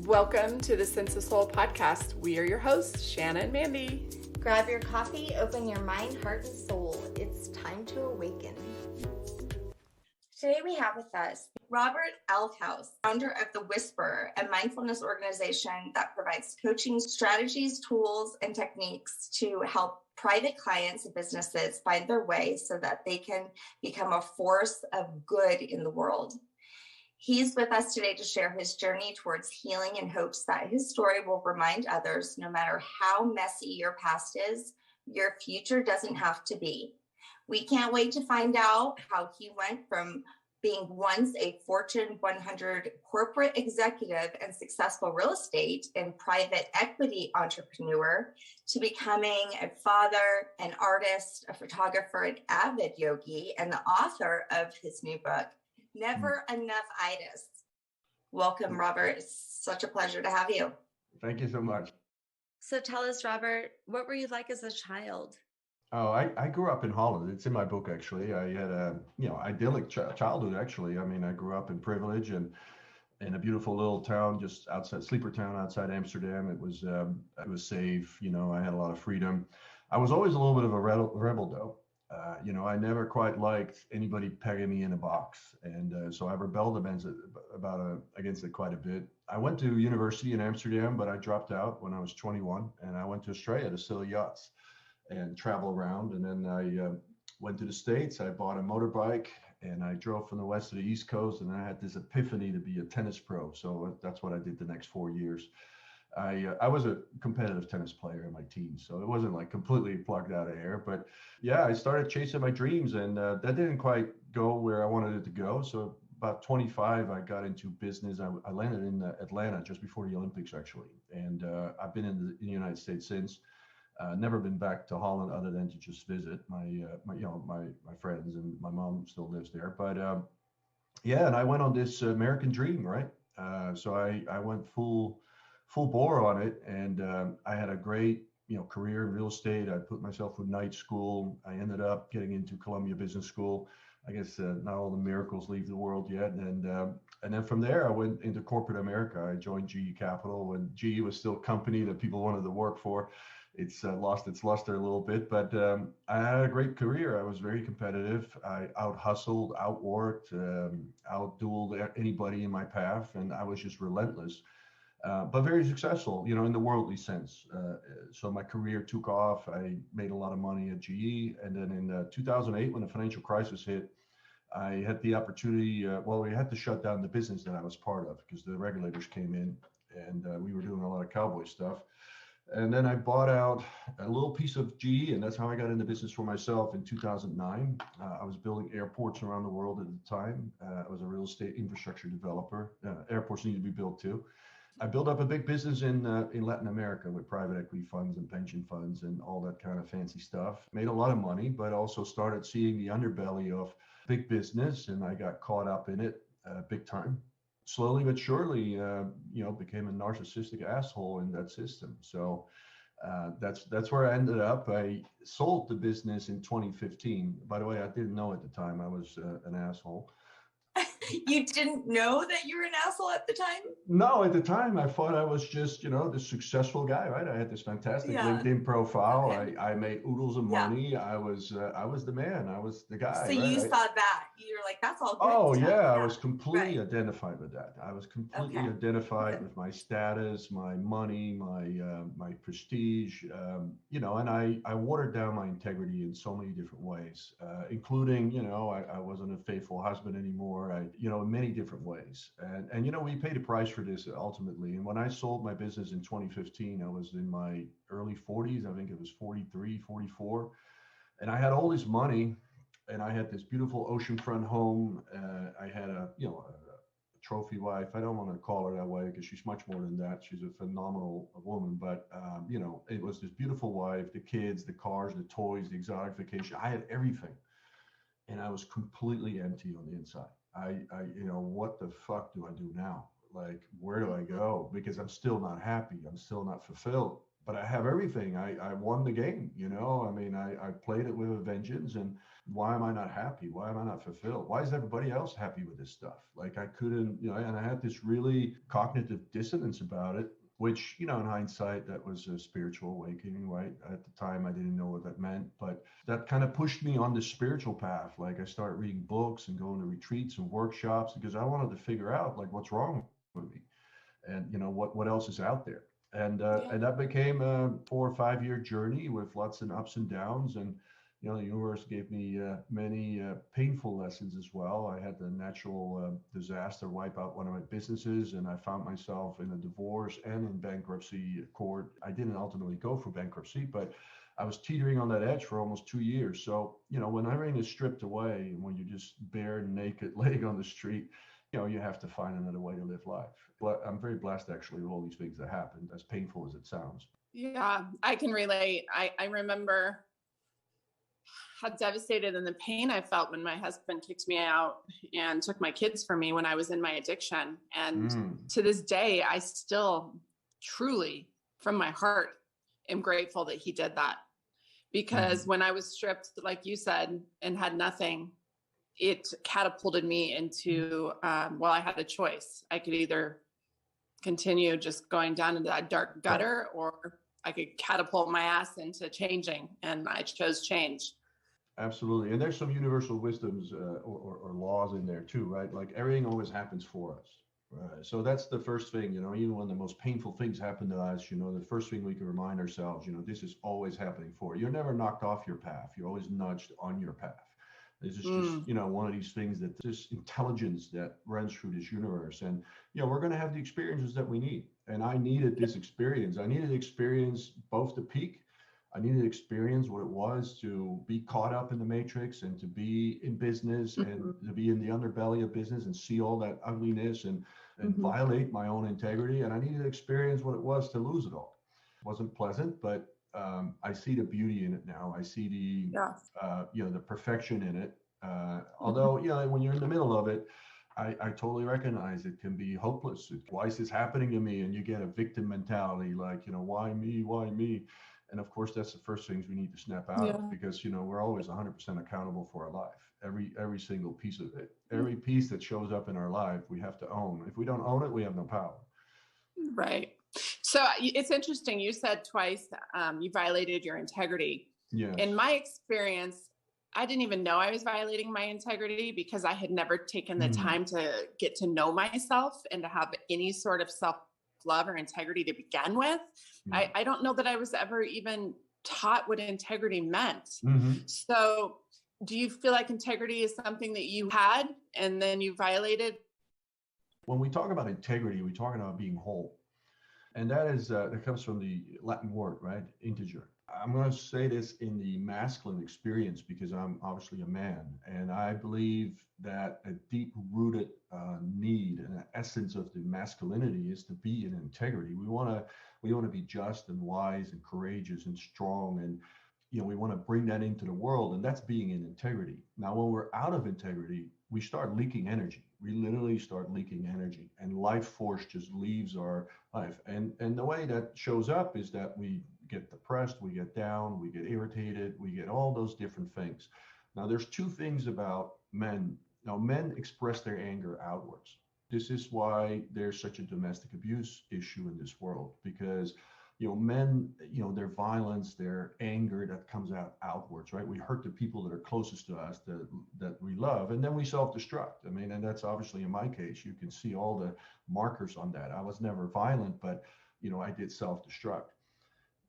Welcome to the Sense of Soul podcast. We are your hosts, Shanna and Mandy. Grab your coffee, open your mind, heart, and soul. It's time to awaken. Today we have with us Robert Althuis, founder of The Whisperer, a mindfulness organization that provides coaching strategies, tools, and techniques to help private clients and businesses find their way so that they can become a force of good in the world. He's with us today to share his journey towards healing in hopes that his story will remind others, no matter how messy your past is, your future doesn't have to be. We can't wait to find out how he went from being once a Fortune 100 corporate executive and successful real estate and private equity entrepreneur to becoming a father, an artist, a photographer, an avid yogi, and the author of his new book, Never Enoughitis. Welcome, Robert. It's such a pleasure to have you. Thank you so much. So tell us, Robert, what were you like as a child? Oh, I grew up in Holland. It's in my book, actually. I had a, idyllic childhood, actually. I mean, I grew up in privilege and in a beautiful little town just outside, sleeper town outside Amsterdam. It was safe. I had a lot of freedom. I was always a little bit of a rebel though. I never quite liked anybody pegging me in a box. And so I rebelled against it quite a bit. I went to university in Amsterdam, but I dropped out when I was 21 and I went to Australia to sail yachts and travel around. And then I went to the States. I bought a motorbike and I drove from the west to the East Coast. And I had this epiphany to be a tennis pro. So that's what I did the next 4 years. I was a competitive tennis player in my teens, so it wasn't like completely plugged out of air. But yeah, I started chasing my dreams, and that didn't quite go where I wanted it to go. So about 25, I got into business. I landed in Atlanta just before the Olympics, actually, and I've been in the United States since. Never been back to Holland other than to just visit my friends, and my mom still lives there. But yeah, and I went on this American dream, right? So I went full bore on it, and I had a great career in real estate. I put myself through night school. I ended up getting into Columbia Business School. I guess not all the miracles leave the world yet, and then from there I went into corporate America. I joined GE Capital when GE was still a company that people wanted to work for. It's lost its luster a little bit, but I had a great career. I was very competitive. I out-hustled, outworked, out-dueled anybody in my path, and I was just relentless. But very successful, in the worldly sense. So my career took off. I made a lot of money at GE. And then in 2008, when the financial crisis hit, I had the opportunity, we had to shut down the business that I was part of because the regulators came in and we were doing a lot of cowboy stuff. And then I bought out a little piece of GE, and that's how I got into business for myself in 2009. I was building airports around the world at the time. I was a real estate infrastructure developer. Airports need to be built too. I built up a big business in Latin America with private equity funds and pension funds and all that kind of fancy stuff. Made a lot of money, but also started seeing the underbelly of big business, and I got caught up in it big time. Slowly but surely, became a narcissistic asshole in that system. So that's where I ended up. I sold the business in 2015. By the way, I didn't know at the time I was an asshole. You didn't know that you were an asshole at the time? No, at the time I thought I was just, this successful guy, right? I had this fantastic LinkedIn profile. Okay. I made oodles of money. I was the man. I was the guy. So right? You saw that. You're like, that's all good. Oh yeah, I was completely identified with that. I was completely identified with my status, my money, my prestige, and I watered down my integrity in so many different ways, including, I wasn't a faithful husband anymore. In many different ways. And we paid a price for this ultimately. And when I sold my business in 2015, I was in my early 40s. I think it was 43, 44. And I had all this money and I had this beautiful oceanfront home. I had a trophy wife. I don't want to call her that way because she's much more than that. She's a phenomenal woman, but it was this beautiful wife, the kids, the cars, the toys, the exotic vacation. I had everything. And I was completely empty on the inside. What the fuck do I do now? Like, where do I go? Because I'm still not happy. I'm still not fulfilled. but I have everything. I won the game, you know. I mean, I played it with a vengeance, and why am I not happy? Why am I not fulfilled? Why is everybody else happy with this stuff? Like I couldn't, you know, and I had this really cognitive dissonance about it, which, you know, in hindsight, that was a spiritual awakening, right? At the time, I didn't know what that meant, but that kind of pushed me on this spiritual path. Like I started reading books and going to retreats and workshops because I wanted to figure out like what's wrong with me, and you know what else is out there. And that became a 4 or 5 year journey with lots of ups and downs. And you know, the universe gave me many painful lessons as well. I had the natural disaster wipe out one of my businesses, and I found myself in a divorce and in bankruptcy court. I didn't ultimately go for bankruptcy, but I was teetering on that edge for almost 2 years. So, you know, when everything is stripped away and when you're just bare naked laying on the street, you know, you have to find another way to live life. But I'm very blessed actually with all these things that happened, as painful as it sounds. Yeah, I can relate. I remember how devastated and the pain I felt when my husband kicked me out and took my kids from me when I was in my addiction. And to this day, I still truly, from my heart, am grateful that he did that. Because when I was stripped, like you said, and had nothing, it catapulted me into, well, I had a choice. I could either continue just going down into that dark gutter, or I could catapult my ass into changing. And I chose change. Absolutely. And there's some universal wisdoms or laws in there too, right? Like everything always happens for us. So that's the first thing, you know, even when the most painful things happen to us, you know, the first thing we can remind ourselves, you know, this is always happening for you. You're never knocked off your path. You're always nudged on your path. This is just, you know, one of these things that this intelligence that runs through this universe. And, you know, we're going to have the experiences that we need. And I needed this experience. I needed to experience both the peak. I needed to experience what it was to be caught up in the matrix and to be in business and to be in the underbelly of business and see all that ugliness and violate my own integrity. And I needed to experience what it was to lose it all. It wasn't pleasant, but I see the beauty in it now. I see the, you know, the perfection in it. Although, you know, when you're in the middle of it, I totally recognize it can be hopeless. Why is this happening to me? And you get a victim mentality, like, you know, why me? Why me? And of course, that's the first things we need to snap out of, because, you know, we're always 100% accountable for our life. Every single piece of it, every piece that shows up in our life, we have to own. If we don't own it, we have no power. Right. So it's interesting. You said twice you violated your integrity. Yeah. In my experience, I didn't even know I was violating my integrity because I had never taken the time to get to know myself and to have any sort of self-love or integrity to begin with. I don't know that I was ever even taught what integrity meant. So do you feel like integrity is something that you had and then you violated? When we talk about integrity, we're talking about being whole. And that is, that comes from the Latin word, right? Integer. I'm going to say this in the masculine experience because I'm obviously a man. And I believe that a deep rooted need and an essence of the masculinity is to be in integrity. We want to be just and wise and courageous and strong. And, you know, we want to bring that into the world. And that's being in integrity. Now, when we're out of integrity, we start leaking energy. We literally start leaking energy, and life force just leaves our life. And the way that shows up is that we get depressed, we get down, we get irritated, we get all those different things. Now, there's two things about men. Now, men express their anger outwards. This is why there's such a domestic abuse issue in this world, because, you know, men, you know, their violence, their anger that comes out outwards, right? We hurt the people that are closest to us, that we love, and then we self-destruct. I mean, and that's obviously in my case, you can see all the markers on that. I was never violent, but, you know, I did self-destruct.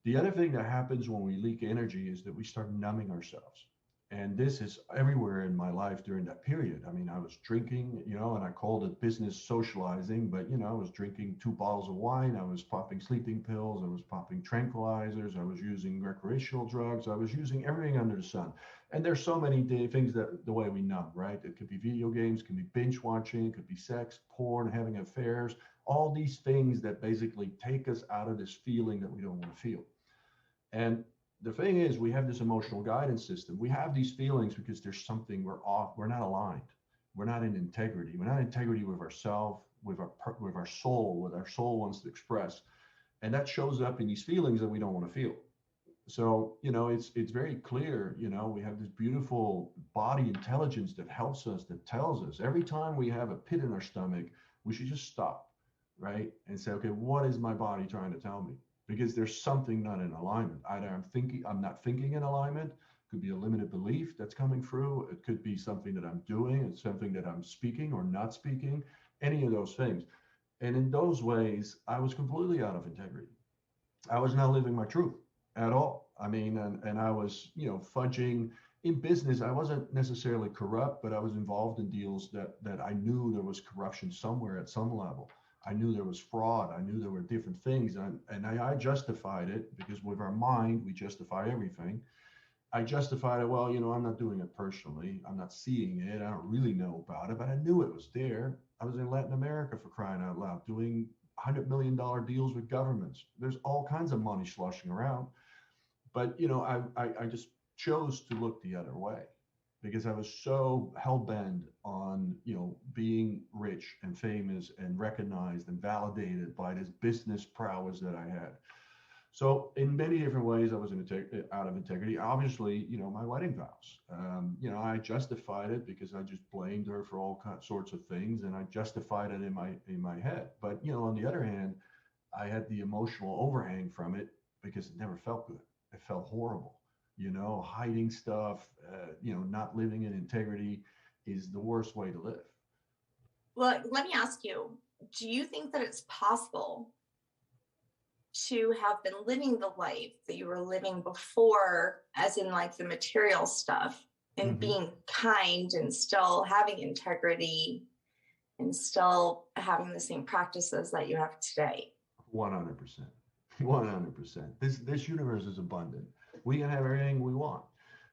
The other thing that happens when we leak energy is that we start numbing ourselves. And this is everywhere in my life during that period. I mean, I was drinking, you know, and I called it business socializing, but, you know, I was drinking 2 bottles of wine. I was popping sleeping pills. I was popping tranquilizers. I was using recreational drugs. I was using everything under the sun. And there's so many things that the way we numb, right? It could be video games, it could be binge watching, it could be sex, porn, having affairs, all these things that basically take us out of this feeling that we don't want to feel. And the thing is, we have this emotional guidance system. We have these feelings because there's something we're off. We're not aligned. We're not in integrity. We're not in integrity with ourselves, with our soul, what our soul wants to express. And that shows up in these feelings that we don't want to feel. So, it's very clear, we have this beautiful body intelligence that helps us, that tells us every time we have a pit in our stomach, we should just stop, right? And say, okay, what is my body trying to tell me? Because there's something not in alignment. Either I'm not thinking in alignment. It could be a limited belief that's coming through. It could be something that I'm doing. It's something that I'm speaking or not speaking, any of those things. And in those ways, I was completely out of integrity. I was not living my truth at all. I mean, and I was, fudging in business. I wasn't necessarily corrupt, but I was involved in deals that I knew there was corruption somewhere at some level. I knew there was fraud. I knew there were different things. And I justified it because with our mind, we justify everything. I justified it. Well, I'm not doing it personally. I'm not seeing it. I don't really know about it, but I knew it was there. I was in Latin America, for crying out loud, doing $100 million deals with governments. There's all kinds of money sloshing around. But, I just chose to look the other way because I was so hell-bent on, being rich and famous and recognized and validated by this business prowess that I had. So in many different ways, I was out of integrity. Obviously, my wedding vows. I justified it because I just blamed her for all sorts of things, and I justified it in my head. But on the other hand, I had the emotional overhang from it because it never felt good. It felt horrible. Hiding stuff, not living in integrity is the worst way to live. Well, let me ask you, do you think that it's possible to have been living the life that you were living before, as in like the material stuff, and being kind and still having integrity and still having the same practices that you have today? 100%. 100%. This universe is abundant. We can have everything we want.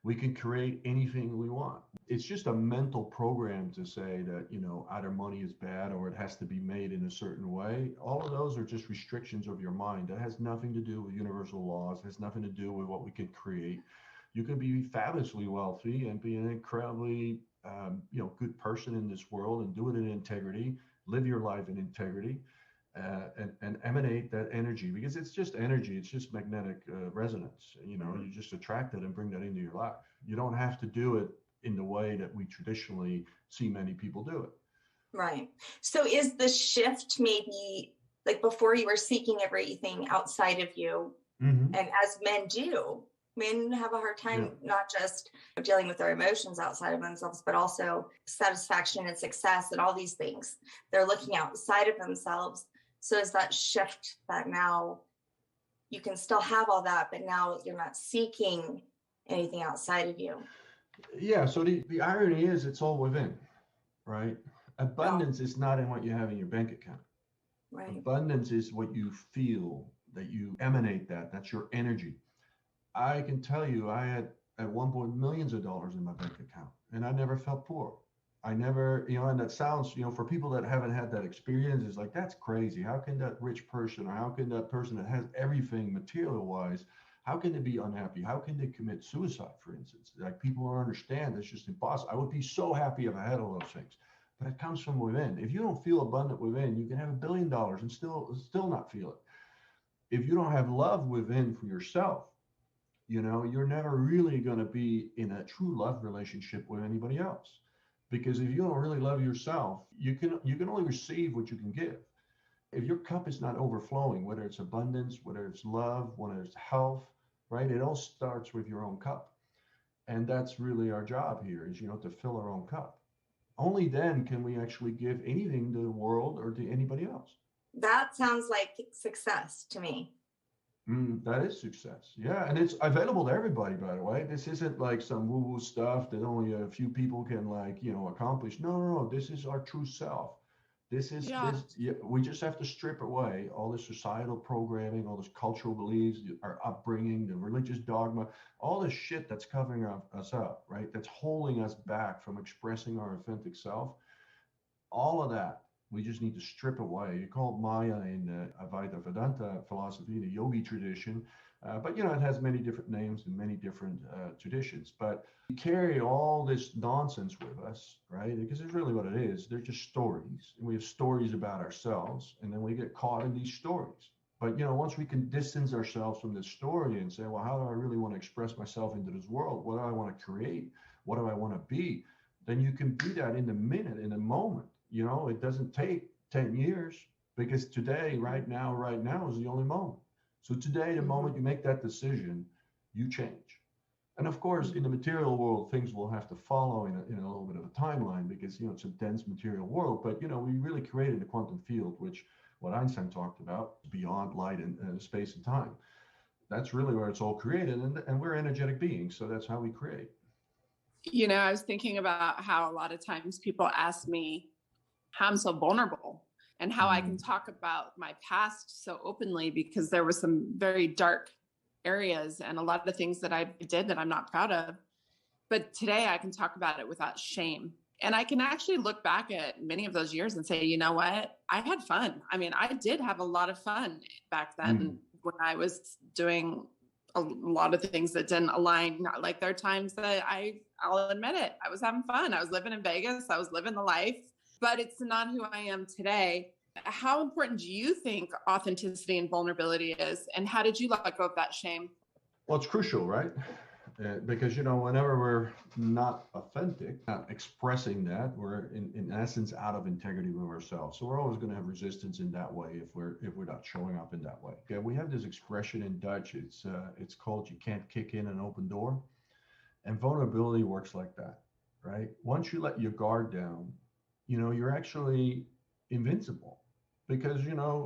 We can create anything we want. It's just a mental program to say that, either money is bad or it has to be made in a certain way. All of those are just restrictions of your mind. That has nothing to do with universal laws, has nothing to do with what we can create. You can be fabulously wealthy and be an incredibly, good person in this world and do it in integrity, live your life in integrity. And emanate that energy, because it's just energy. It's just magnetic resonance. You just attract it and bring that into your life. You don't have to do it in the way that we traditionally see many people do it. Right. So is the shift maybe like before you were seeking everything outside of you, and as men do, men have a hard time not just dealing with their emotions outside of themselves, but also satisfaction and success and all these things. They're looking outside of themselves. So is that shift that now you can still have all that, but now you're not seeking anything outside of you? Yeah. So the irony is it's all within, right? Abundance is not in what you have in your bank account. Right. Abundance is what you feel, that you emanate that's your energy. I can tell you, I had at one point millions of dollars in my bank account, and I never felt poor. I never, and that sounds, for people that haven't had that experience, is like, that's crazy. How can that rich person, or how can that person that has everything material wise, how can they be unhappy? How can they commit suicide, for instance? Like, people don't understand. It's just impossible. I would be so happy if I had all those things, but it comes from within. If you don't feel abundant within, you can have $1 billion and still not feel it. If you don't have love within for yourself, you're never really going to be in a true love relationship with anybody else. Because if you don't really love yourself, you can only receive what you can give. If your cup is not overflowing, whether it's abundance, whether it's love, whether it's health, right? It all starts with your own cup. And that's really our job here, is, to fill our own cup. Only then can we actually give anything to the world or to anybody else. That sounds like success to me. That is success. Yeah. And it's available to everybody, by the way. This isn't like some woo-woo stuff that only a few people can accomplish. No. This is our true self. This is, we just have to strip away all this societal programming, all this cultural beliefs, our upbringing, the religious dogma, all this shit that's covering us up, right? That's holding us back from expressing our authentic self. All of that. We just need to strip away. You call it Maya in Advaita Vedanta philosophy, the yogi tradition, but it has many different names and many different traditions. But we carry all this nonsense with us, right? Because it's really what it is. They're just stories, and we have stories about ourselves, and then we get caught in these stories. But, once we can distance ourselves from this story and say, well, how do I really want to express myself into this world? What do I want to create? What do I want to be? Then you can be that in a minute, in a moment. It doesn't take 10 years, because today, right now is the only moment. So today, the moment you make that decision, you change. And of course, in the material world, things will have to follow in a little bit of a timeline, because, it's a dense material world. But, we really created a quantum field, which what Einstein talked about, beyond light and space and time. That's really where it's all created. And we're energetic beings. So that's how we create. I was thinking about how a lot of times people ask me how I'm so vulnerable and how I can talk about my past so openly, because there were some very dark areas and a lot of things that I did that I'm not proud of. But today I can talk about it without shame. And I can actually look back at many of those years and say, you know what? I had fun. I mean, I did have a lot of fun back then when I was doing a lot of things that didn't align. Not like there are times that I'll admit it, I was having fun. I was living in Vegas. I was living the life, but it's not who I am today. How important do you think authenticity and vulnerability is? And how did you let go of that shame? Well, it's crucial, right? Because, whenever we're not authentic, not expressing that, we're in essence out of integrity with ourselves. So we're always going to have resistance in that way if we're not showing up in that way. Okay, we have this expression in Dutch. It's called, you can't kick in an open door. And vulnerability works like that, right? Once you let your guard down, you're actually invincible, because,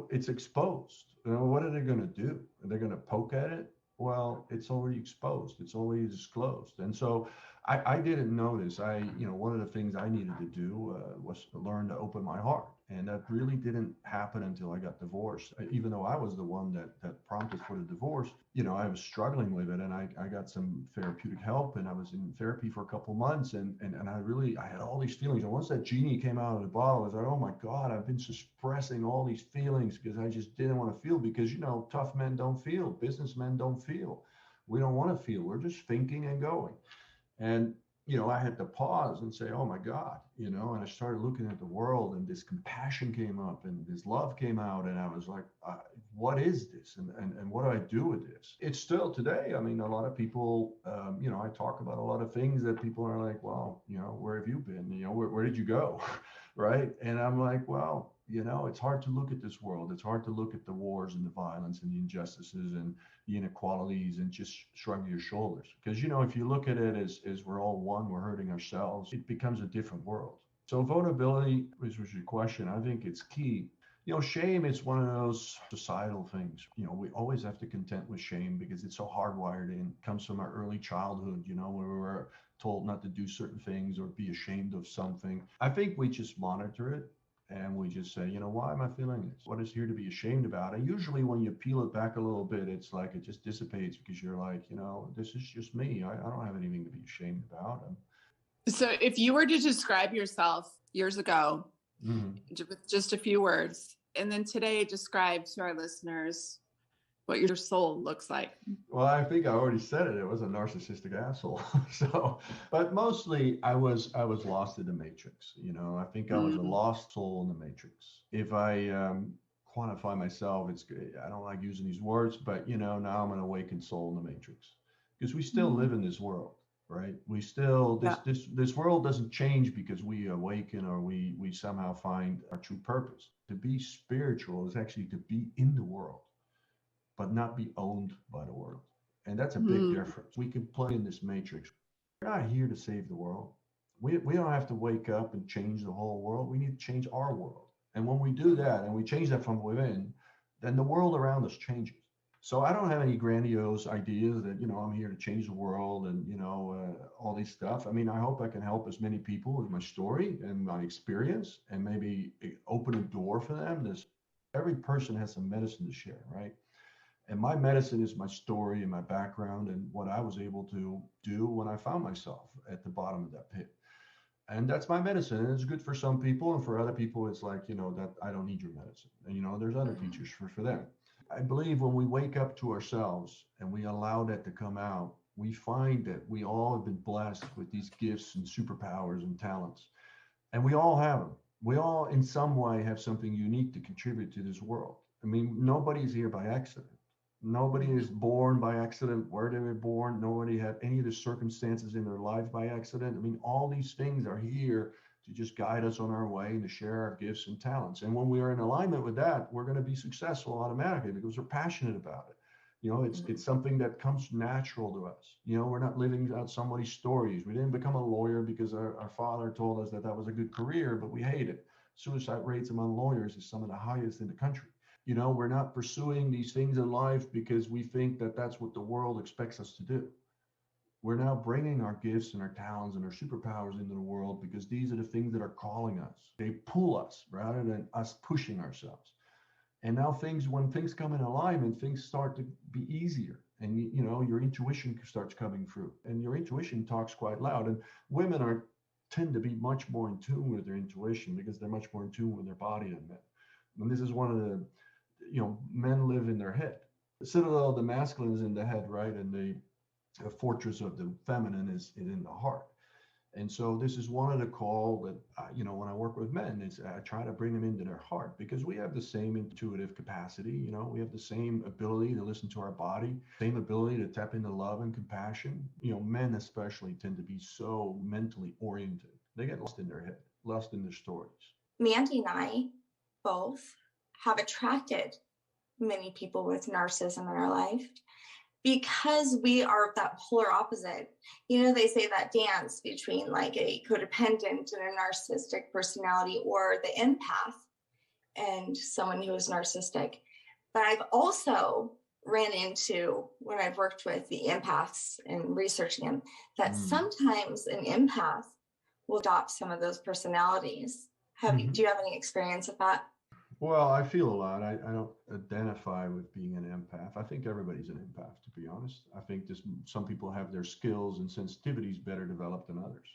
it's exposed. What are they going to do? Are they going to poke at it? Well, it's already exposed. It's already disclosed. And so I didn't notice. One of the things I needed to do was to learn to open my heart. And that really didn't happen until I got divorced. Even though I was the one that prompted for the divorce, I was struggling with it. And I got some therapeutic help, and I was in therapy for a couple of months. And I had all these feelings. And once that genie came out of the bottle, I was like, oh my God, I've been suppressing all these feelings because I just didn't want to feel. Because, tough men don't feel, businessmen don't feel. We don't want to feel. We're just thinking and going. And I had to pause and say, oh my God, and I started looking at the world, and this compassion came up and this love came out. And I was like, what is this? And what do I do with this? It's still today. I mean, a lot of people, I talk about a lot of things that people are like, well, where have you been? Where did you go? Right. And I'm like, well, it's hard to look at this world. It's hard to look at the wars and the violence and the injustices and the inequalities and just shrug your shoulders. Because, if you look at it as we're all one, we're hurting ourselves, it becomes a different world. So vulnerability, which was your question, I think it's key. Shame is one of those societal things. We always have to contend with shame because it's so hardwired in. It comes from our early childhood, where we were told not to do certain things or be ashamed of something. I think we just monitor it. And we just say, why am I feeling this? What is here to be ashamed about? And usually when you peel it back a little bit, it's like it just dissipates because you're like, this is just me. I don't have anything to be ashamed about. So if you were to describe yourself years ago with just a few words, and then today describe to our listeners what your soul looks like. Well, I think I already said it. It was a narcissistic asshole. But mostly I was lost in the matrix. I think I was a lost soul in the matrix. If I quantify myself, I don't like using these words, but now I'm an awakened soul in the matrix, because we still live in this world, right? We still, this world doesn't change because we awaken or we somehow find our true purpose. To be spiritual is actually to be in the world, but not be owned by the world. And that's a big difference. We can play in this matrix. We're not here to save the world. We don't have to wake up and change the whole world. We need to change our world. And when we do that, and we change that from within, then the world around us changes. So I don't have any grandiose ideas that, I'm here to change the world and, all this stuff. I mean, I hope I can help as many people with my story and my experience and maybe open a door for them. Every person has some medicine to share, right? And my medicine is my story and my background and what I was able to do when I found myself at the bottom of that pit. And that's my medicine. And it's good for some people. And for other people, it's like, that I don't need your medicine. And, there's other teachers for them. I believe when we wake up to ourselves and we allow that to come out, we find that we all have been blessed with these gifts and superpowers and talents. And we all have them. We all, in some way, have something unique to contribute to this world. I mean, nobody's here by accident. Nobody is born by accident. Where they were born, nobody had any of the circumstances in their life by accident. I mean, all these things are here to just guide us on our way and to share our gifts and talents. And when we are in alignment with that, we're going to be successful automatically because we're passionate about it. You know, it's something that comes natural to us. You know, we're not living out somebody's stories. We didn't become a lawyer because our father told us that that was a good career, but we hate it. Suicide rates among lawyers is some of the highest in the country. You know, we're not pursuing these things in life because we think that that's what the world expects us to do. We're now bringing our gifts and our talents and our superpowers into the world because these are the things that are calling us. They pull us rather than us pushing ourselves. And now when things come in alignment, things start to be easier. And, you know, your intuition starts coming through. And your intuition talks quite loud. And women tend to be much more in tune with their intuition because they're much more in tune with their body than men. And this is one of the, you know, men live in their head. The citadel of the masculine is in the head, right? And the fortress of the feminine is in the heart. And so this is one of the call that, you know, when I work with men, is I try to bring them into their heart because we have the same intuitive capacity. You know, we have the same ability to listen to our body, same ability to tap into love and compassion. You know, men especially tend to be so mentally oriented. They get lost in their head, lost in their stories. Mandy and I both have attracted many people with narcissism in our life because we are that polar opposite. You know, they say that dance between like a codependent and a narcissistic personality, or the empath and someone who is narcissistic. But I've also ran into, when I've worked with the empaths and researching them, that sometimes an empath will adopt some of those personalities. Do you have any experience with that? Well, I feel a lot. I don't identify with being an empath. I think everybody's an empath, to be honest. I think some people have their skills and sensitivities better developed than others.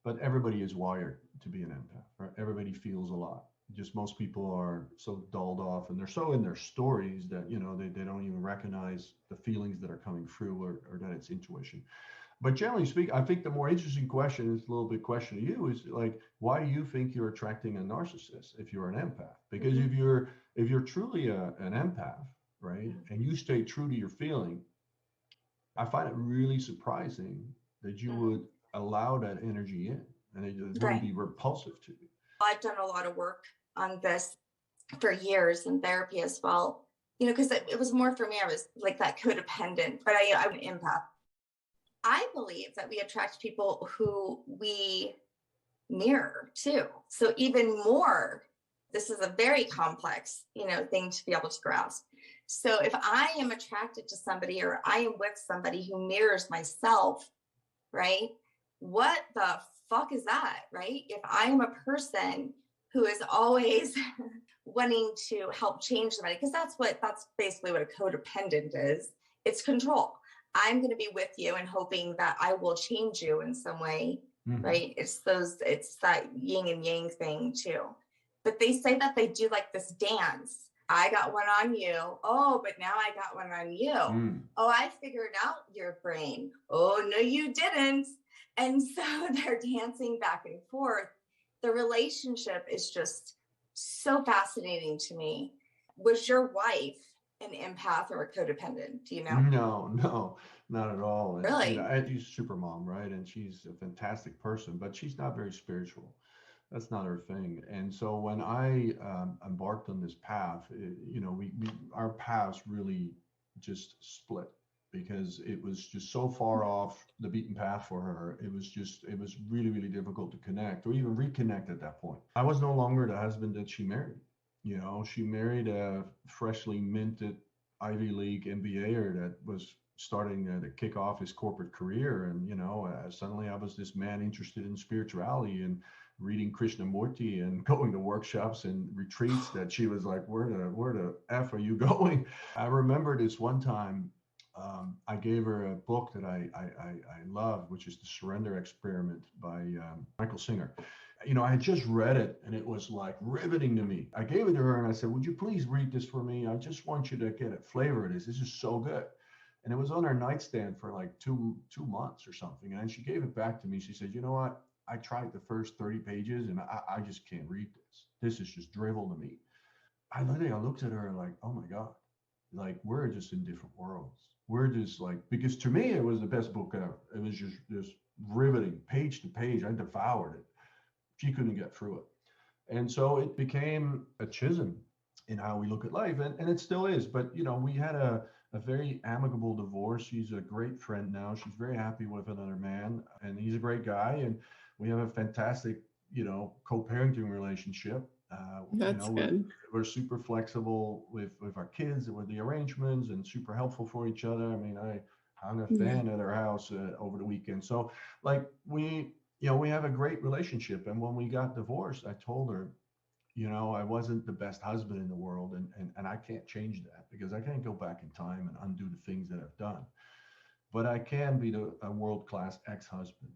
But everybody is wired to be an empath, right? Everybody feels a lot. Just most people are so dulled off and they're so in their stories that, you know, they don't even recognize the feelings that are coming through or that it's intuition. But generally speaking, I think the more interesting question is a little bit question to you is like, why do you think you're attracting a narcissist if you're an empath? Because if you're truly an empath, right, and you stay true to your feeling, I find it really surprising that you would allow that energy in and it wouldn't be repulsive to you. I've done a lot of work on this for years in therapy as well, you know, because it was more for me, I was like that codependent, but I'm an empath. I believe that we attract people who we mirror too. So even more, this is a very complex, you know, thing to be able to grasp. So if I am attracted to somebody or I am with somebody who mirrors myself, right? What the fuck is that, right? If I am a person who is always wanting to help change somebody, because that's basically what a codependent is. It's control. I'm going to be with you and hoping that I will change you in some way, right? It's that yin and yang thing too. But they say that they do like this dance. I got one on you. Oh, but now I got one on you. Oh, I figured out your brain. Oh, no, you didn't. And so they're dancing back and forth. The relationship is just so fascinating to me. Was your wife an empath or a codependent? Do you know? No, not at all. And, really? You know, she's a super mom, right? And she's a fantastic person, but she's not very spiritual. That's not her thing. And so when I embarked on this path, you know, our paths really just split because it was just so far off the beaten path for her. It was really, really difficult to connect or even reconnect at that point. I was no longer the husband that she married. You know, she married a freshly minted Ivy League MBAer that was starting to kick off his corporate career. And, you know, suddenly I was this man interested in spirituality and reading Krishnamurti and going to workshops and retreats that she was like, where the F are you going? I remember this one time, I gave her a book that I love, which is The Surrender Experiment by Michael Singer. You know, I had just read it and it was like riveting to me. I gave it to her and I said, would you please read this for me? I just want you to get a flavor of this. This is so good. And it was on her nightstand for like two months or something. And then she gave it back to me. She said, you know what? I tried the first 30 pages and I just can't read this. This is just drivel to me. I looked at her like, oh my God, like we're just in different worlds. We're just like, because to me, it was the best book ever. It was just riveting, page to page. I devoured it. She couldn't get through it. And so it became a schism in how we look at life. And it still is. But, you know, we had a very amicable divorce. She's a great friend now. She's very happy with another man, and he's a great guy. And we have a fantastic, you know, co-parenting relationship. That's good. We're super flexible with our kids and with the arrangements, and super helpful for each other. I mean, I hung a fan at our house over the weekend. So like we have a great relationship. And when we got divorced, I told her, you know, I wasn't the best husband in the world, and I can't change that because I can't go back in time and undo the things that I've done. But I can be a world-class ex-husband.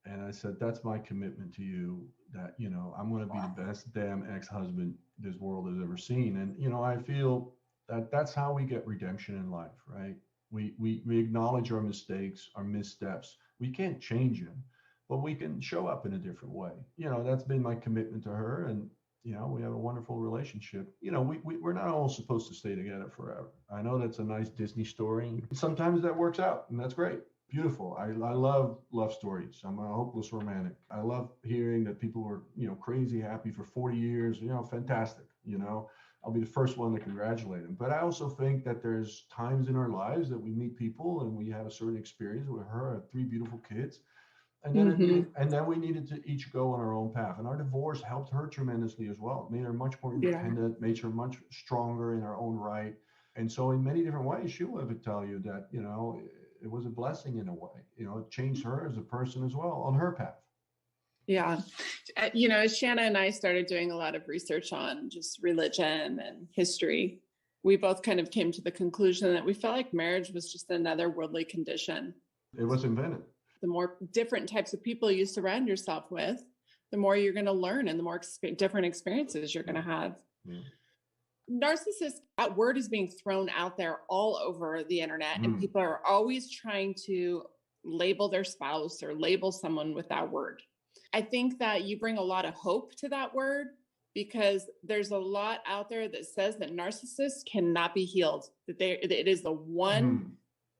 And I said, that's my commitment to you, that, you know, I'm going to be the best damn ex-husband this world has ever seen. And, you know, I feel that that's how we get redemption in life, right? We acknowledge our mistakes, our missteps. We can't change them, but we can show up in a different way. You know, that's been my commitment to her. And, you know, we have a wonderful relationship. You know, we're not all supposed to stay together forever. I know that's a nice Disney story. Sometimes that works out, and that's great. Beautiful. I love love stories. I'm a hopeless romantic. I love hearing that people were, you know, crazy happy for 40 years. You know, fantastic. You know, I'll be the first one to congratulate them. But I also think that there's times in our lives that we meet people and we have a certain experience with her. I have 3 beautiful kids. And then we needed to each go on our own path. And our divorce helped her tremendously as well. It made her much more independent, made her much stronger in her own right. And so in many different ways, she'll ever tell you that, you know, it was a blessing in a way. You know, it changed her as a person as well on her path. Yeah. You know, Shanna and I started doing a lot of research on just religion and history. We both kind of came to the conclusion that we felt like marriage was just another worldly condition. It was invented. The more different types of people you surround yourself with, the more you're going to learn and the more different experiences you're going to have. Yeah. Narcissist, that word is being thrown out there all over the internet, and people are always trying to label their spouse or label someone with that word. I think that you bring a lot of hope to that word because there's a lot out there that says that narcissists cannot be healed, that it is the one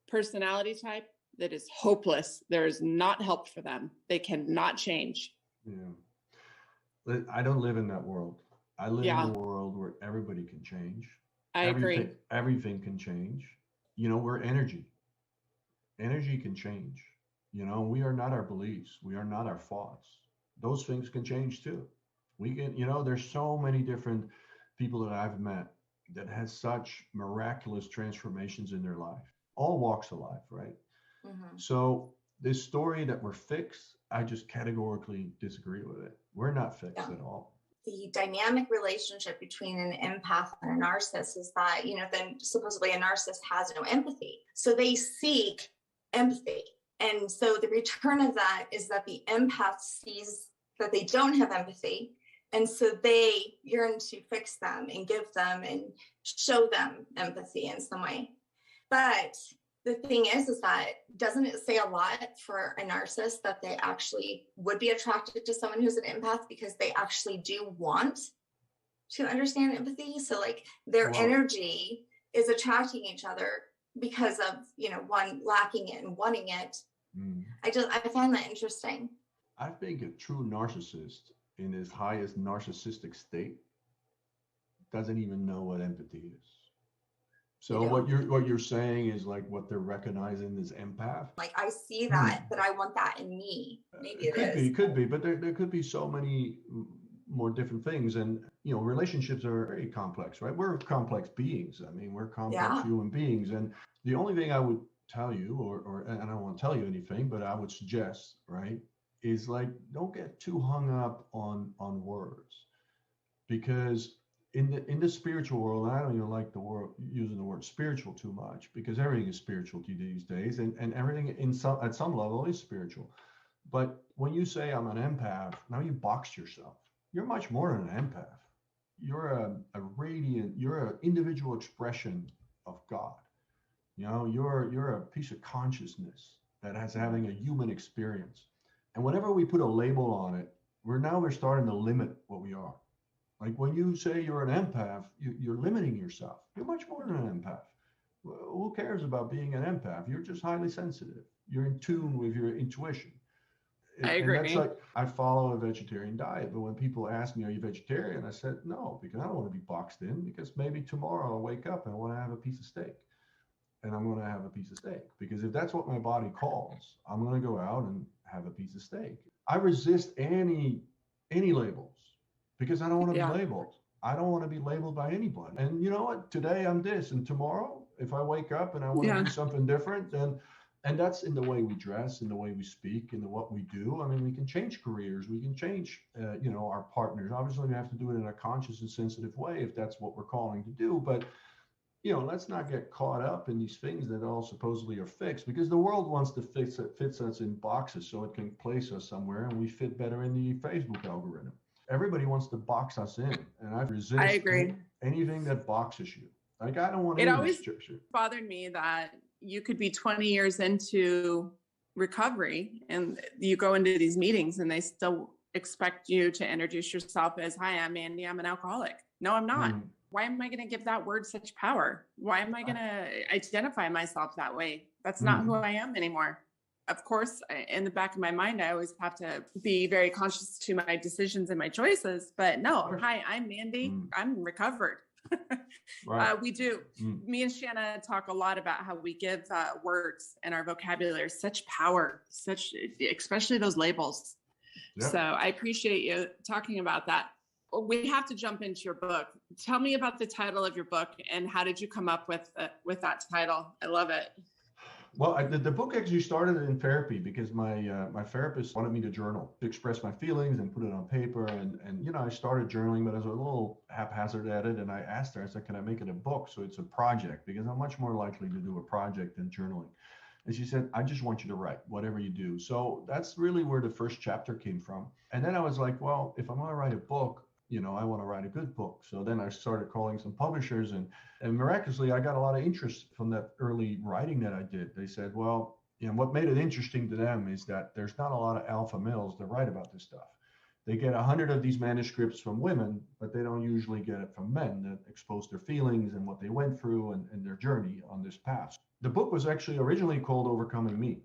personality type that is hopeless. There is not help for them. They cannot change. Yeah. I don't live in that world. I live in a world where everybody can change. I agree. Everything can change. You know, we're energy. Energy can change. You know, we are not our beliefs. We are not our thoughts. Those things can change too. We can, you know, there's so many different people that I've met that has such miraculous transformations in their life. All walks of life, right? So this story that we're fixed, I just categorically disagree with it. We're not fixed at all. The dynamic relationship between an empath and a narcissist is that, you know, then supposedly a narcissist has no empathy. So they seek empathy. And so the return of that is that the empath sees that they don't have empathy. And so they yearn to fix them and give them and show them empathy in some way. But the thing is that doesn't it say a lot for a narcissist that they actually would be attracted to someone who's an empath because they actually do want to understand empathy? So like their energy is attracting each other because of, you know, one lacking it and wanting it. I find that interesting. I think a true narcissist in his highest narcissistic state doesn't even know what empathy is. So what you're saying is like what they're recognizing as empath. Like I see that, but I want that in me. Maybe it could be, but there could be so many more different things. And, you know, relationships are very complex, right? We're complex beings. I mean, we're complex human beings. And the only thing I would tell you, and I don't want to tell you anything, but I would suggest, right, is like, don't get too hung up on words, because in the spiritual world, I don't even like using the word spiritual too much, because everything is spiritual these days, and everything at some level is spiritual. But when you say I'm an empath, now you boxed yourself. You're much more than an empath. You're a radiant, you're an individual expression of God. You know, you're a piece of consciousness that has having a human experience. And whenever we put a label on it, we're starting to limit what we are. Like when you say you're an empath, you're limiting yourself. You're much more than an empath. Who cares about being an empath? You're just highly sensitive. You're in tune with your intuition. I And that's agree. like, I follow a vegetarian diet, but when people ask me, are you vegetarian? I said, no, because I don't want to be boxed in, because maybe tomorrow I'll wake up and I want to have a piece of steak, and I'm going to have a piece of steak, because if that's what my body calls, I'm going to go out and have a piece of steak. I resist any labels because I don't want to be Yeah. labeled. I don't want to be labeled by anybody. And you know what? Today I'm this, and tomorrow, if I wake up and I want to do something different, then, and that's in the way we dress, in the way we speak, in the what we do. I mean, we can change careers, we can change, our partners. Obviously, we have to do it in a conscious and sensitive way if that's what we're calling to do. But let's not get caught up in these things that all supposedly are fixed, because the world wants to fits us in boxes so it can place us somewhere, and we fit better in the Facebook algorithm. Everybody wants to box us in, and I resist I agree. anything that boxes you. Like, I don't want It any always restriction. bothered me that you could be 20 years into recovery and you go into these meetings and they still expect you to introduce yourself as, hi, I'm Andy, I'm an alcoholic. No, I'm not. Why am I going to give that word such power? Why am I going to identify myself that way? That's not who I am anymore. Of course, in the back of my mind, I always have to be very conscious to my decisions and my choices. But no, hi, I'm Mandy. I'm recovered. Right. We do. Me and Shanna talk a lot about how we give words and our vocabulary such power, especially those labels. Yep. So I appreciate you talking about that. We have to jump into your book. Tell me about the title of your book and how did you come up with that title? I love it. Well, the book actually started in therapy because my therapist wanted me to journal, to express my feelings and put it on paper. And I started journaling, but I was a little haphazard at it. And I asked her, I said, can I make it a book? So it's a project, because I'm much more likely to do a project than journaling. And she said, I just want you to write whatever you do. So that's really where the first chapter came from. And then I was like, well, if I'm going to write a book, I want to write a good book. So then I started calling some publishers, and miraculously, I got a lot of interest from that early writing that I did. They said, well, what made it interesting to them is that there's not a lot of alpha males that write about this stuff. They get 100 of these manuscripts from women, but they don't usually get it from men that expose their feelings and what they went through and their journey on this path. The book was actually originally called Overcoming Me,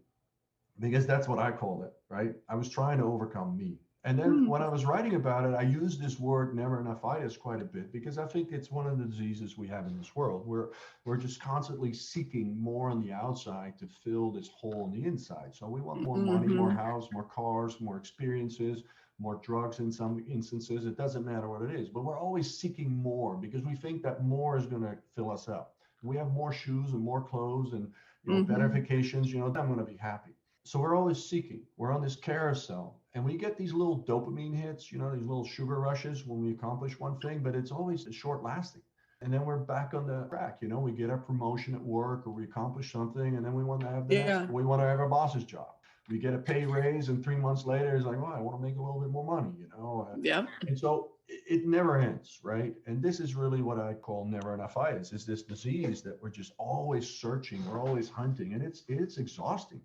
because that's what I called it, right? I was trying to overcome me. And then when I was writing about it, I used this word Never Enoughitis quite a bit, because I think it's one of the diseases we have in this world. We're just constantly seeking more on the outside to fill this hole on the inside. So we want more money, more house, more cars, more experiences, more drugs in some instances. It doesn't matter what it is, but we're always seeking more because we think that more is going to fill us up. We have more shoes and more clothes and better vacations, then I'm going to be happy. So we're always seeking. We're on this carousel, and we get these little dopamine hits, these little sugar rushes when we accomplish one thing, but it's always short lasting. And then we're back on the track. We get our promotion at work, or we accomplish something, and then we want to have we want to have our boss's job. We get a pay raise, and 3 months later, it's like, well, I want to make a little bit more money, Yeah. And so it never ends, right? And this is really what I call Never Enoughitis, is this disease that we're just always searching, we're always hunting, and it's exhausting.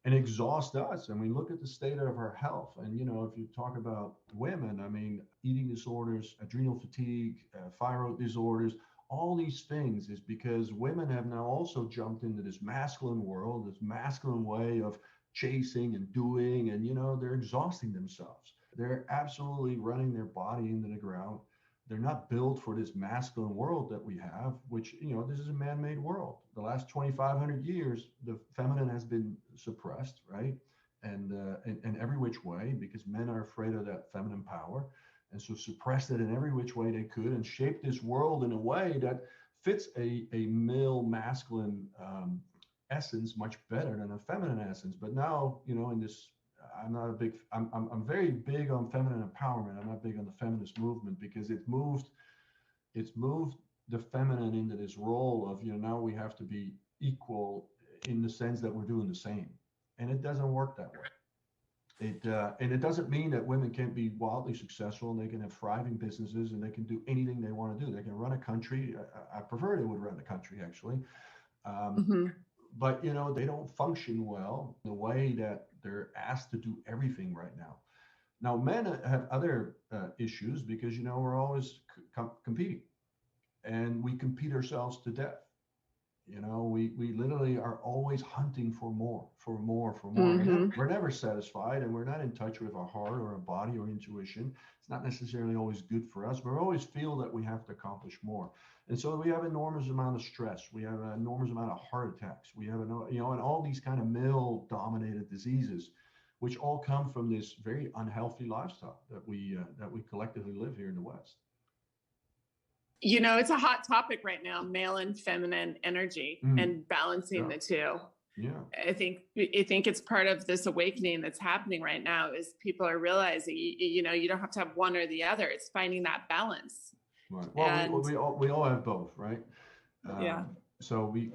And exhaust us. And we look at the state of our health. And, if you talk about women, I mean, eating disorders, adrenal fatigue, thyroid disorders, all these things is because women have now also jumped into this masculine world, this masculine way of chasing and doing, and, they're exhausting themselves. They're absolutely running their body into the ground. They're not built for this masculine world that we have, which, this is a man-made world. The last 2,500 years, the feminine has been suppressed, right? And in every which way, because men are afraid of that feminine power. And so suppressed it in every which way they could, and shaped this world in a way that fits a male masculine essence much better than a feminine essence. But now, in this, I'm very big on feminine empowerment. I'm not big on the feminist movement, because it's moved the feminine into this role of, now we have to be equal in the sense that we're doing the same. And it doesn't work that way. And it doesn't mean that women can't be wildly successful, and they can have thriving businesses, and they can do anything they want to do. They can run a country. I prefer they would run the country, actually. But, they don't function well the way that They're asked to do everything right now. Now, men have other issues because, we're always competing, and we compete ourselves to death. We literally are always hunting for more, for more, for more. We're never satisfied, and we're not in touch with our heart or our body or intuition. It's not necessarily always good for us. We always feel that we have to accomplish more. And so we have enormous amount of stress. We have an enormous amount of heart attacks. We have, and all these kind of male-dominated diseases, which all come from this very unhealthy lifestyle that we collectively live here in the West. It's a hot topic right now, male and feminine energy and balancing the two. Yeah. I think it's part of this awakening that's happening right now is people are realizing, you don't have to have one or the other. It's finding that balance. Right. Well, we all have both, right? Yeah. So we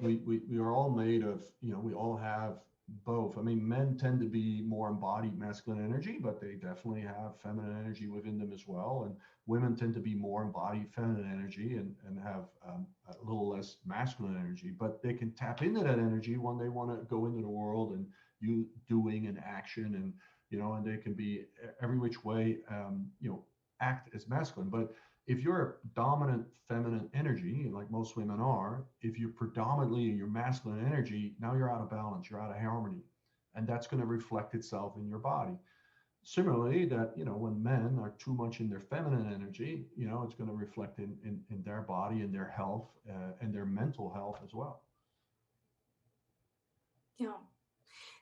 are all made of, we all have both. I mean, men tend to be more embodied masculine energy, but they definitely have feminine energy within them as well. And women tend to be more embodied feminine energy and have a little less masculine energy, but they can tap into that energy when they want to go into the world and doing an action, and, and they can be every which way, act as masculine. But if you're a dominant feminine energy, like most women are, if you're predominantly your masculine energy, now you're out of balance, you're out of harmony, and that's going to reflect itself in your body. Similarly, that, when men are too much in their feminine energy, it's going to reflect in their body and their health and their mental health as well. Yeah.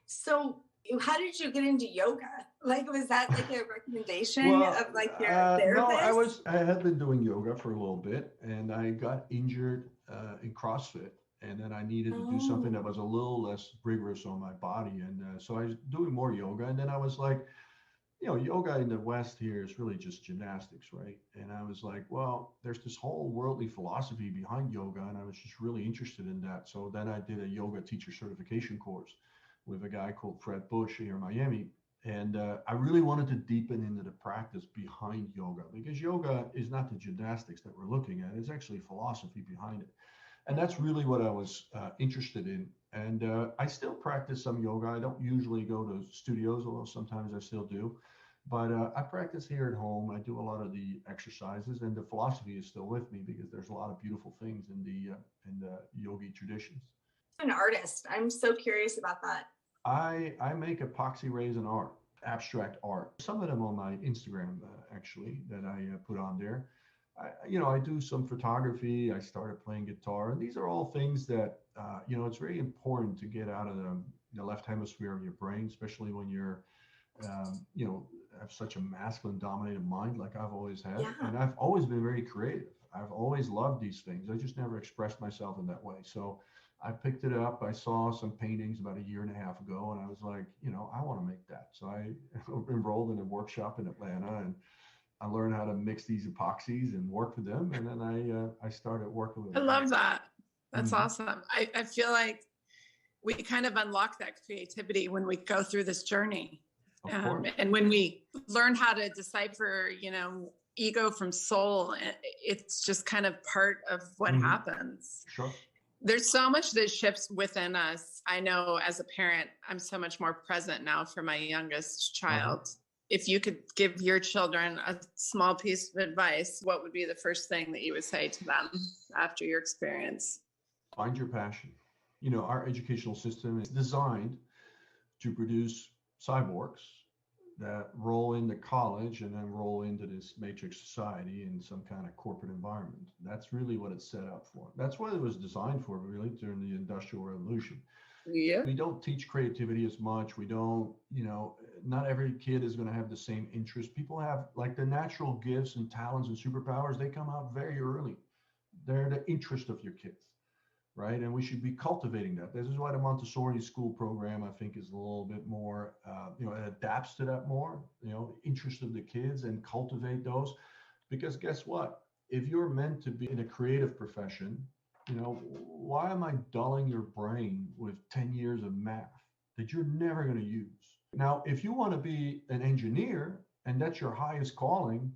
So how did you get into yoga? Like, was that like a recommendation of like your therapist? No, I had been doing yoga for a little bit, and I got injured in CrossFit, and then I needed to do something that was a little less rigorous on my body, and so I was doing more yoga, and then I was like, yoga in the West here is really just gymnastics, right? And I was like, well, there's this whole worldly philosophy behind yoga, and I was just really interested in that. So then I did a yoga teacher certification course with a guy called Fred Bush here in Miami. And I really wanted to deepen into the practice behind yoga, because yoga is not the gymnastics that we're looking at. It's actually philosophy behind it. And that's really what I was interested in. And I still practice some yoga. I don't usually go to studios, although sometimes I still do. But I practice here at home. I do a lot of the exercises, and the philosophy is still with me because there's a lot of beautiful things in the yogi traditions. An artist. I'm so curious about that. I make epoxy resin art, abstract art. Some of them on my Instagram, actually, that I put on there. I do some photography. I started playing guitar. And these are all things that, it's very important to get out of the left hemisphere of your brain, especially when you're, have such a masculine dominated mind like I've always had. Yeah. And I've always been very creative. I've always loved these things. I just never expressed myself in that way. So I picked it up. I saw some paintings about 1.5 years ago, and I was like, I want to make that. So I enrolled in a workshop in Atlanta, and I learned how to mix these epoxies and work with them. And then I started working with them. I love that. That's awesome. I feel like we kind of unlock that creativity when we go through this journey. And when we learn how to decipher, ego from soul, it's just kind of part of what happens. Sure. There's so much that shifts within us. I know as a parent, I'm so much more present now for my youngest child. If you could give your children a small piece of advice, what would be the first thing that you would say to them after your experience? Find your passion. Our educational system is designed to produce cyborgs that roll into college and then roll into this matrix society in some kind of corporate environment. That's really what it's set up for. That's what it was designed for, really, during the Industrial Revolution. Yeah. We don't teach creativity as much. We don't, not every kid is going to have the same interest. People have like the natural gifts and talents and superpowers. They come out very early. They're the interest of your kids. Right. And we should be cultivating that. This is why the Montessori school program, I think, is a little bit more, it adapts to that more, interest of the kids, and cultivate those. Because guess what? If you're meant to be in a creative profession, why am I dulling your brain with 10 years of math that you're never going to use? Now, if you want to be an engineer and that's your highest calling,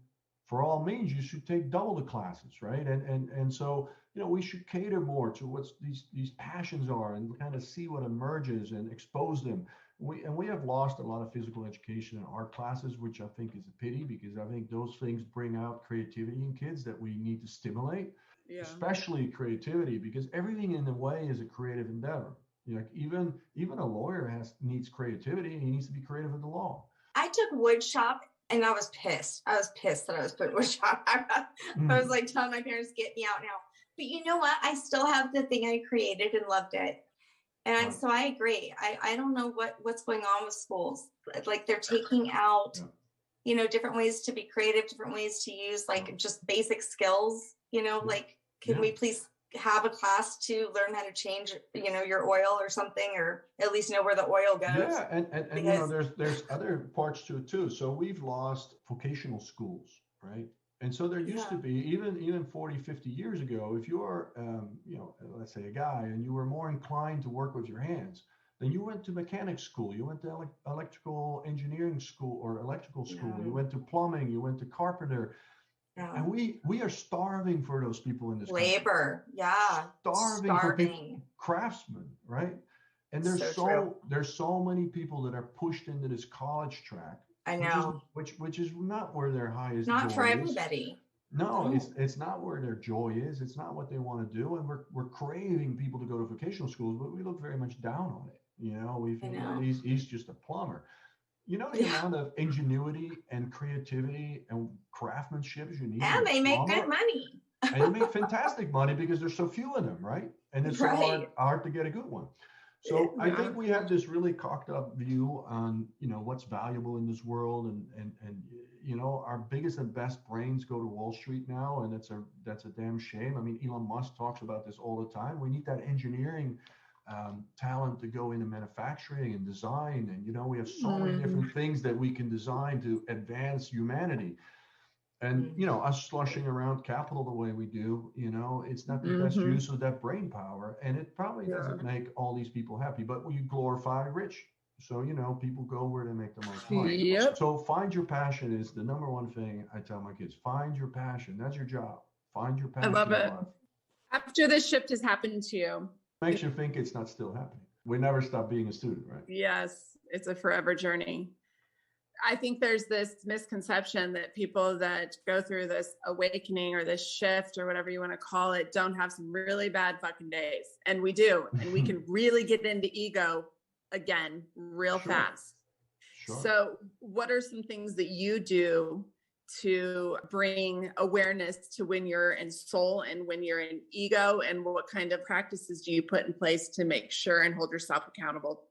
for all means, you should take double the classes, right? And so, we should cater more to what these passions are and kind of see what emerges and expose them. we have lost a lot of physical education in art classes, which I think is a pity, because I think those things bring out creativity in kids that we need to stimulate, especially creativity, because everything in a way is a creative endeavor. Like even a lawyer needs creativity, and he needs to be creative with the law. I took wood shop and I was pissed. I was pissed that I was putting wood shop. I was like telling my parents, get me out now. But you know what? I still have the thing I created and loved it. And so I agree. I don't know what's going on with schools. Like they're taking out, different ways to be creative, different ways to use like just basic skills, like, can we please have a class to learn how to change, your oil or something, or at least know where the oil goes. Yeah. And there's other parts to it too. So we've lost vocational schools, right? And so there used to be, even 40, 50 years ago, if you're, let's say a guy, and you were more inclined to work with your hands, then you went to mechanics school, you went to electrical engineering school or electrical school, you went to plumbing, you went to carpenter. And we are starving for those people in this labor. Country. Starving. For craftsmen, right? And there's so many people that are pushed into this college track. I know. Which is not where their highest not joy for is. Everybody. No, it's not where their joy is. It's not what they want to do. And we're craving people to go to vocational schools, but we look very much down on it. We feel he's just a plumber. The amount of ingenuity and creativity and craftsmanship you need. And they make good money. And they make fantastic money because there's so few of them, right? And it's so hard to get a good one. So I think we have this really cocked up view on, what's valuable in this world, and our biggest and best brains go to Wall Street now, and that's a damn shame. I mean, Elon Musk talks about this all the time. We need that engineering talent to go into manufacturing and design, and we have so many different things that we can design to advance humanity. And us slushing around capital the way we do, it's not the best use of that brain power, and it probably doesn't make all these people happy. But we glorify rich, so people go where they make the most money. Yep. So find your passion is the number one thing I tell my kids. Find your passion. That's your job. Find your passion. I love it. After this shift has happened to you, makes you think it's not still happening. We never stop being a student, right? Yes, it's a forever journey. I think there's this misconception that people that go through this awakening or this shift or whatever you want to call it don't have some really bad fucking days. And we do. And we can really get into ego again real fast. Sure. So what are some things that you do to bring awareness to when you're in soul and when you're in ego, and what kind of practices do you put in place to make sure and hold yourself accountable?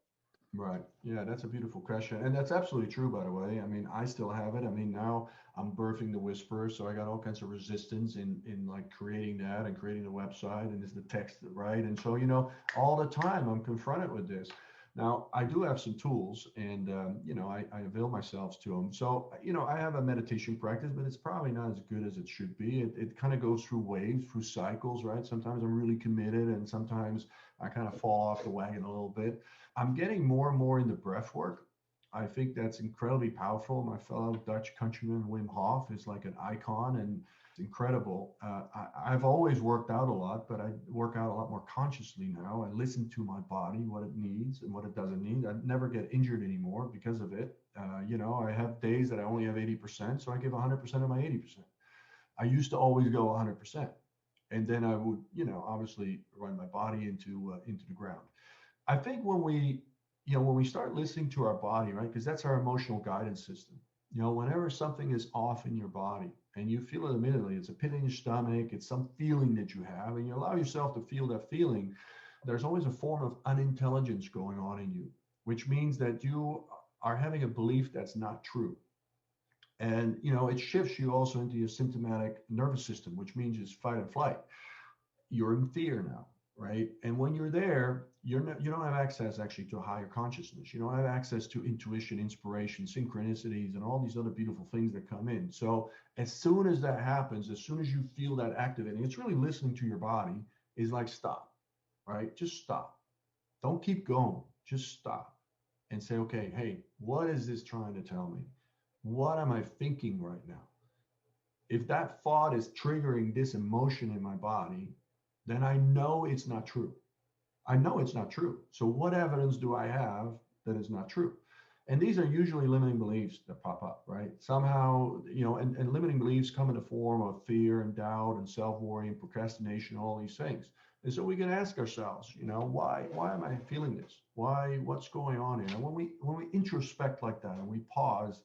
Right. Yeah, that's a beautiful question. And that's absolutely true, by the way. I mean, I still have it. I mean, now I'm birthing the whisper. So I got all kinds of resistance in like creating that and creating the website, and is the text right? And so, all the time I'm confronted with this. Now, I do have some tools, and, I avail myself to them. So, I have a meditation practice, but it's probably not as good as it should be. It kind of goes through waves, through cycles, right? Sometimes I'm really committed, and sometimes I kind of fall off the wagon a little bit. I'm getting more and more into breath work. I think that's incredibly powerful. My fellow Dutch countryman, Wim Hof, is like an icon, and it's incredible. I've always worked out a lot, but I work out a lot more consciously now. I listen to my body, what it needs and what it doesn't need. I never get injured anymore because of it. I have days that I only have 80%, so I give 100% of my 80%. I used to always go 100%. And then I would, obviously run my body into the ground. I think when we start listening to our body, right, because that's our emotional guidance system. Whenever something is off in your body and you feel it immediately, it's a pit in your stomach, it's some feeling that you have, and you allow yourself to feel that feeling, there's always a form of unintelligence going on in you, which means that you are having a belief that's not true. And, it shifts you also into your symptomatic nervous system, which means it's fight or flight. You're in fear now. Right. And when you're there, you don't have access actually to a higher consciousness. You don't have access to intuition, inspiration, synchronicities, and all these other beautiful things that come in. So as soon as that happens, as soon as you feel that activating, it's really listening to your body is like, stop, right? Just stop. Don't keep going. Just stop and say, okay, hey, what is this trying to tell me? What am I thinking right now? If that thought is triggering this emotion in my body, then I know it's not true. I know it's not true. So what evidence do I have that is not true. And these are usually limiting beliefs that pop up, right? Somehow, and limiting beliefs come in the form of fear and doubt and self-worry and procrastination, all these things. And so we can ask ourselves, why am I feeling this? What's going on here? And when we introspect like that and we pause,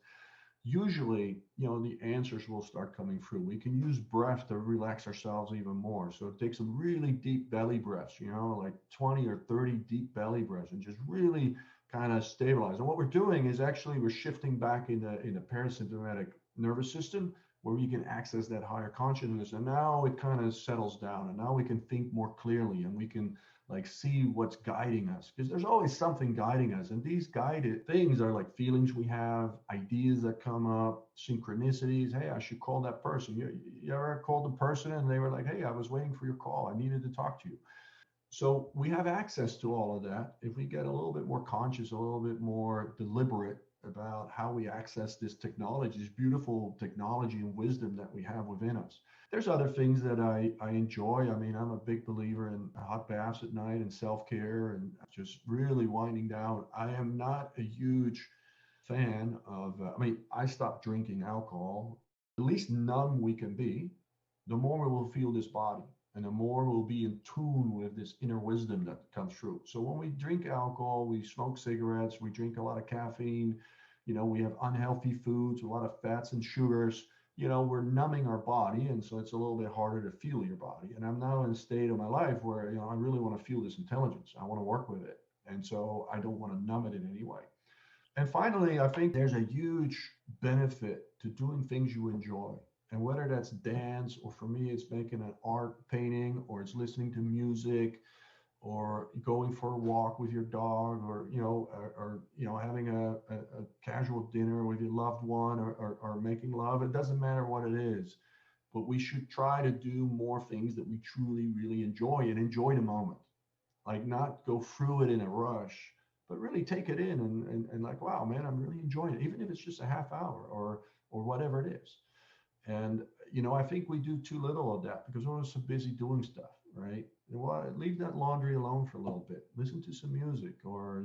usually, the answers will start coming through. We can use breath to relax ourselves even more. So take some really deep belly breaths, like 20 or 30 deep belly breaths, and just really kind of stabilize. And what we're doing is actually we're shifting back in the parasympathetic nervous system, where we can access that higher consciousness. And now it kind of settles down, and now we can think more clearly, and we can see what's guiding us, because there's always something guiding us. And these guided things are like feelings we have, ideas that come up, synchronicities. Hey, I should call that person. You ever called the person and they were like, hey, I was waiting for your call, I needed to talk to you. So we have access to all of that if we get a little bit more conscious, a little bit more deliberate about how we access this technology, this beautiful technology and wisdom that we have within us. There's other things that I enjoy. I mean, I'm a big believer in hot baths at night and self-care and just really winding down. I am not a huge fan of, I stopped drinking alcohol. The least numb we can be, the more we will feel this body, and the more we'll be in tune with this inner wisdom that comes through. So when we drink alcohol, we smoke cigarettes, we drink a lot of caffeine, we have unhealthy foods, a lot of fats and sugars, we're numbing our body. And so it's a little bit harder to feel your body. And I'm now in a state of my life where, I really want to feel this intelligence. I want to work with it. And so I don't want to numb it in any way. And finally, I think there's a huge benefit to doing things you enjoy. And whether that's dance, or for me, it's making an art painting, or it's listening to music, or going for a walk with your dog, or having a casual dinner with your loved one, or making love. It doesn't matter what it is, but we should try to do more things that we truly, really enjoy, and enjoy the moment. Like, not go through it in a rush, but really take it in and like, wow, man, I'm really enjoying it, even if it's just a half hour or whatever it is. And, I think we do too little of that because we're so busy doing stuff, right? Leave that laundry alone for a little bit. Listen to some music, or,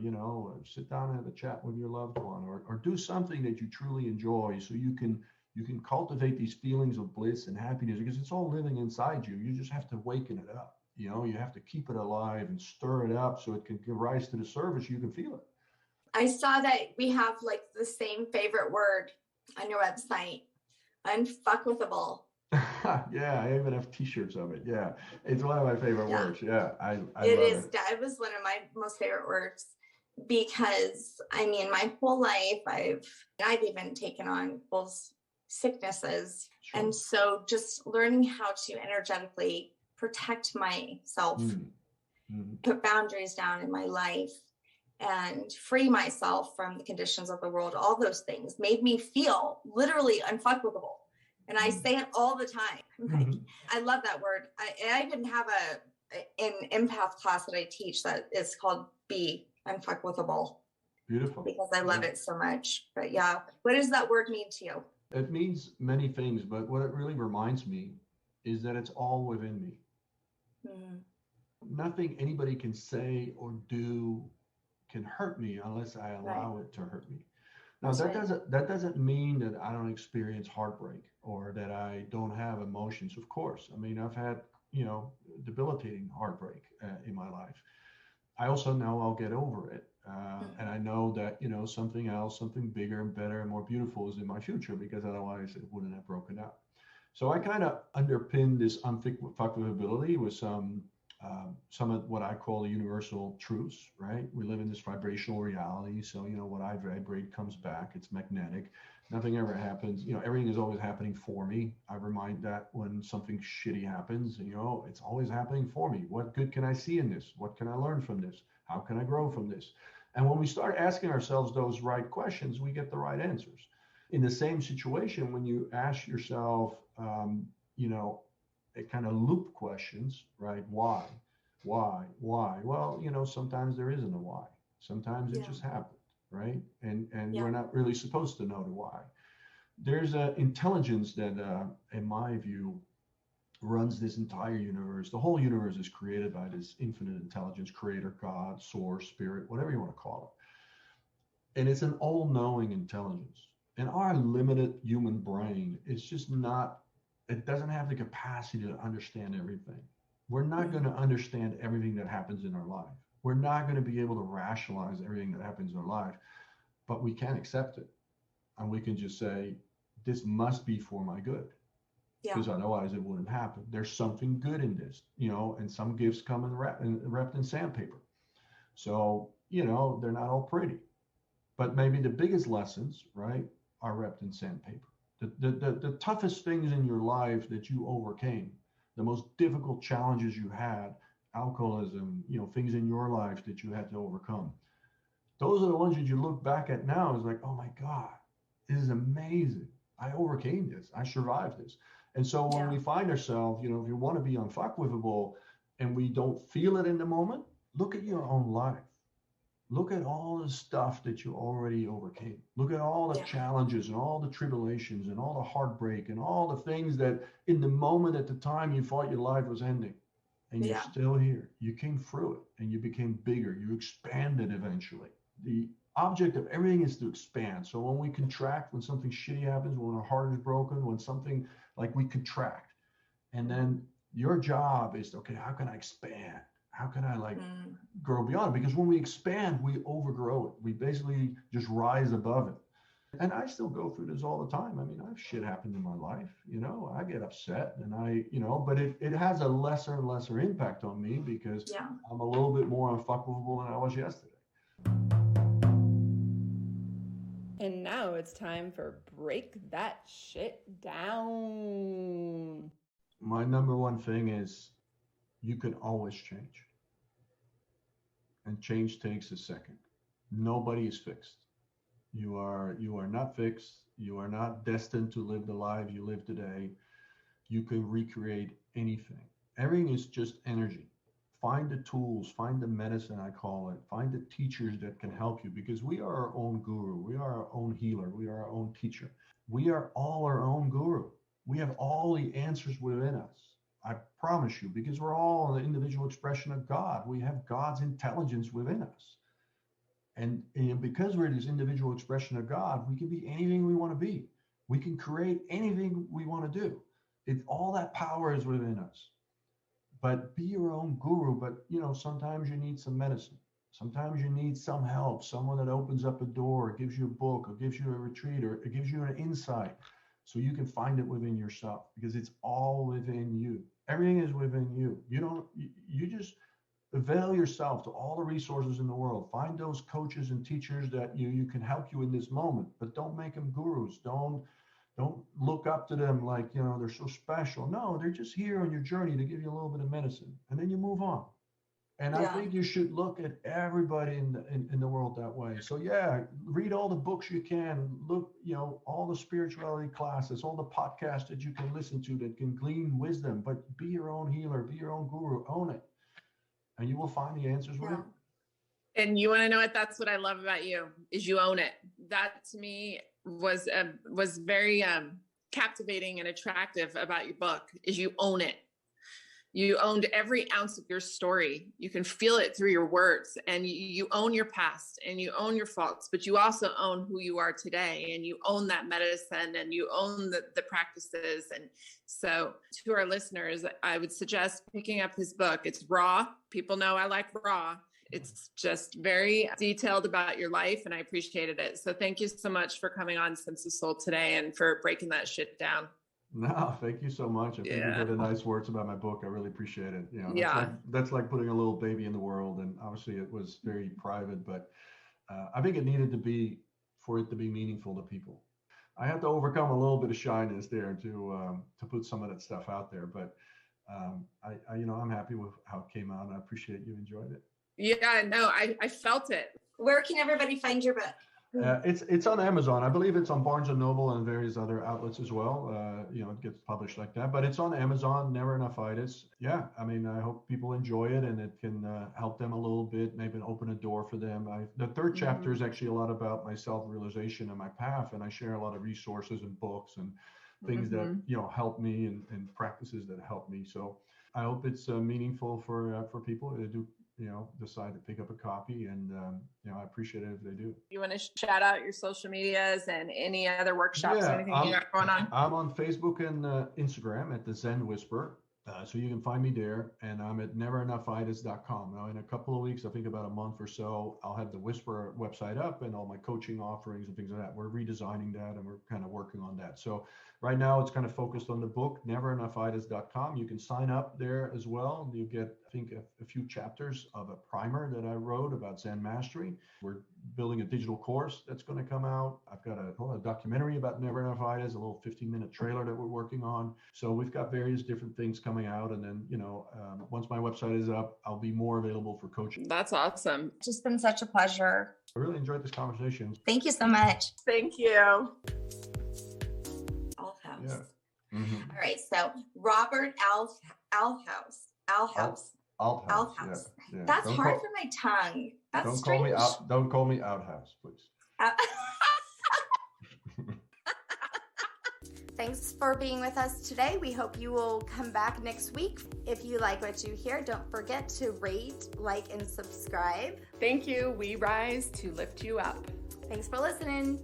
sit down and have a chat with your loved one, or do something that you truly enjoy, so you can cultivate these feelings of bliss and happiness, because it's all living inside you. You just have to waken it up. You have to keep it alive and stir it up so it can rise to the surface. You can feel it. I saw that we have like the same favorite word on your website, unfuckwithable. Yeah, I even have t-shirts of it. Yeah, it's one of my favorite words. Yeah, I it love is. It was one of my most favorite words, because my whole life I've even taken on both sicknesses. Sure. And so just learning how to energetically protect myself, put boundaries down in my life, and free myself from the conditions of the world, all those things made me feel literally unfuckable. And I say it all the time. I love that word. I even have an empath class that I teach that is called Be Unfuckwithable. Beautiful. Because I love it so much. But yeah, what does that word mean to you? It means many things, but what it really reminds me is that it's all within me. Nothing anybody can say or do can hurt me unless I allow it to hurt me. Now, that doesn't mean that I don't experience heartbreak or that I don't have emotions. Of course. I've had, debilitating heartbreak in my life. I also know I'll get over it. And I know that, something else, something bigger and better and more beautiful is in my future, because otherwise it wouldn't have broken out. So I kind of underpin this unfuckability with some of what I call the universal truths, right? We live in this vibrational reality. So, what I vibrate comes back. It's magnetic. Nothing ever happens. Everything is always happening for me. I remind that when something shitty happens, it's always happening for me. What good can I see in this? What can I learn from this? How can I grow from this? And when we start asking ourselves those right questions, we get the right answers. In the same situation, when you ask yourself, it kind of loop questions, right? Why? Well, sometimes there isn't a why. Sometimes it just happened, right? And we're not really supposed to know the why. There's an intelligence that, in my view, runs this entire universe. The whole universe is created by this infinite intelligence, creator, God, source, spirit, whatever you want to call And it's an all-knowing intelligence. And our limited human brain is just not, it doesn't have the capacity to understand everything. We're not going to understand everything that happens in our life. We're not going to be able to rationalize everything that happens in our life, but we can accept it. And we can just say, this must be for my good. Because otherwise it wouldn't happen. There's something good in this, and some gifts come wrapped in sandpaper. So, they're not all pretty. But maybe the biggest lessons, right, are wrapped in sandpaper. The toughest things in your life that you overcame, the most difficult challenges you had, alcoholism, things in your life that you had to overcome. Those are the ones that you look back at now is like, oh my God, this is amazing. I overcame this. I survived this. And so when we find ourselves, if you want to be unfuckwithable and we don't feel it in the moment, look at your own life. Look at all the stuff that you already overcame. Look at all the challenges and all the tribulations and all the heartbreak and all the things that in the moment at the time you thought your life was ending. And you're still here. You came through it and you became bigger. You expanded eventually. The object of everything is to expand. So when we contract, when something shitty happens, when our heart is broken, when something like we contract, and then your job is, okay, how can I expand? How can I grow beyond it? Because when we expand, we overgrow it. We basically just rise above it. And I still go through this all the time. I mean, I have shit happened in my life, I get upset and but it has a lesser and lesser impact on me because I'm a little bit more unfuckable than I was yesterday. And now it's time for Break That Shit Down. My number one thing is you can always change. And change takes a second. Nobody is fixed. You are not fixed. You are not destined to live the life you live today. You can recreate anything. Everything is just energy. Find the tools, find the medicine, I call it. Find the teachers that can help you because we are our own guru. We are our own healer. We are our own teacher. We are all our own guru. We have all the answers within us. I promise you, because we're all an individual expression of God. We have God's intelligence within us. And because we're this individual expression of God, we can be anything we want to be. We can create anything we want to do. All that power is within us. But be your own guru. But, sometimes you need some medicine. Sometimes you need some help, someone that opens up a door, or gives you a book, or gives you a retreat, or it gives you an insight. So you can find it within yourself because it's all within you. Everything is within you. You just avail yourself to all the resources in the world. Find those coaches and teachers that you can help you in this moment, but don't make them gurus. Don't look up to them like, they're so special. No, they're just here on your journey to give you a little bit of medicine and then you move on. And I think you should look at everybody in the world that way. So read all the books you can, look, all the spirituality classes, all the podcasts that you can listen to that can glean wisdom, but be your own healer, be your own guru, own it. And you will find the answers within. And you want to know what? That's what I love about you is you own it. That to me was very captivating and attractive about your book is you own it. You owned every ounce of your story. You can feel it through your words and you own your past and you own your faults, but you also own who you are today and you own that medicine and you own the practices. And so to our listeners, I would suggest picking up his book. It's raw. People know I like raw. It's just very detailed about your life and I appreciated it. So thank you so much for coming on Sense of Soul today and for breaking that shit down. No, thank you so much. I think you got the nice words about my book. I really appreciate it. That's like putting a little baby in the world. And obviously it was very private, but I think it needed to be for it to be meaningful to people. I had to overcome a little bit of shyness there to put some of that stuff out there. But I'm happy with how it came out and I appreciate you enjoyed it. Yeah, no, I felt it. Where can everybody find your book? It's on Amazon. I believe it's on Barnes & Noble and various other outlets as well. It gets published like that, but it's on Amazon, Never Enoughitis. Yeah, I mean, I hope people enjoy it and it can help them a little bit, maybe open a door for them. The third chapter is actually a lot about my self-realization and my path, and I share a lot of resources and books and things that, help me and practices that help me. So I hope it's meaningful for people. decide to pick up a copy, and I appreciate it if they do. You want to shout out your social medias and any other workshops or anything you got going on? I'm on Facebook and Instagram at the Zen Whisperer. So you can find me there, and I'm at neverenoughitis.com. Now, in a couple of weeks, I think about a month or so, I'll have the Whisperer website up and all my coaching offerings and things like that. We're redesigning that, and we're kind of working on that. So right now, it's kind of focused on the book, neverenoughitis.com. You can sign up there as well. You get, I think, a few chapters of a primer that I wrote about Zen mastery. We're building a digital course that's going to come out. I've got a documentary about Never Enoughitis, a little 15-minute trailer that we're working on. So we've got various different things coming out. And then, once my website is up, I'll be more available for coaching. That's awesome. It's just been such a pleasure. I really enjoyed this conversation. Thank you so much. Thank you. Althuis. Yeah. Mm-hmm. All right. So Robert Althuis. Althuis. Yeah. That's hard for my tongue. That's don't strange. Don't call me Outhouse, please. Thanks for being with us today. We hope you will come back next week. If you like what you hear, don't forget to rate, like, and subscribe. Thank you. We rise to lift you up. Thanks for listening.